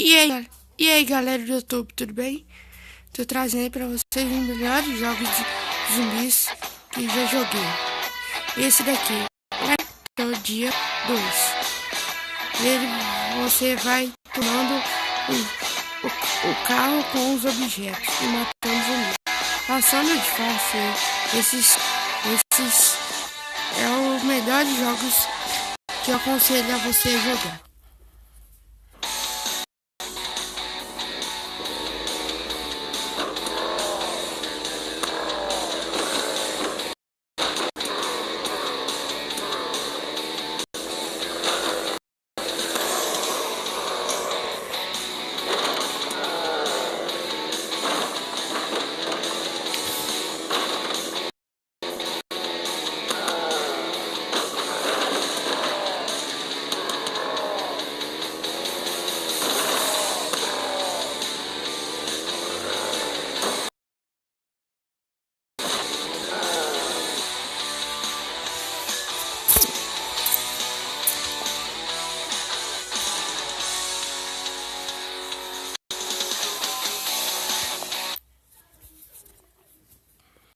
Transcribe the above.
E aí galera do YouTube, tudo bem? Tô trazendo aí pra vocês os melhores jogos de zumbis que já joguei. Esse daqui é o dia 2. Você vai tomando o carro com os objetos e matando zumbis. Passando de fase, esses é o melhor jogos que eu aconselho a você jogar.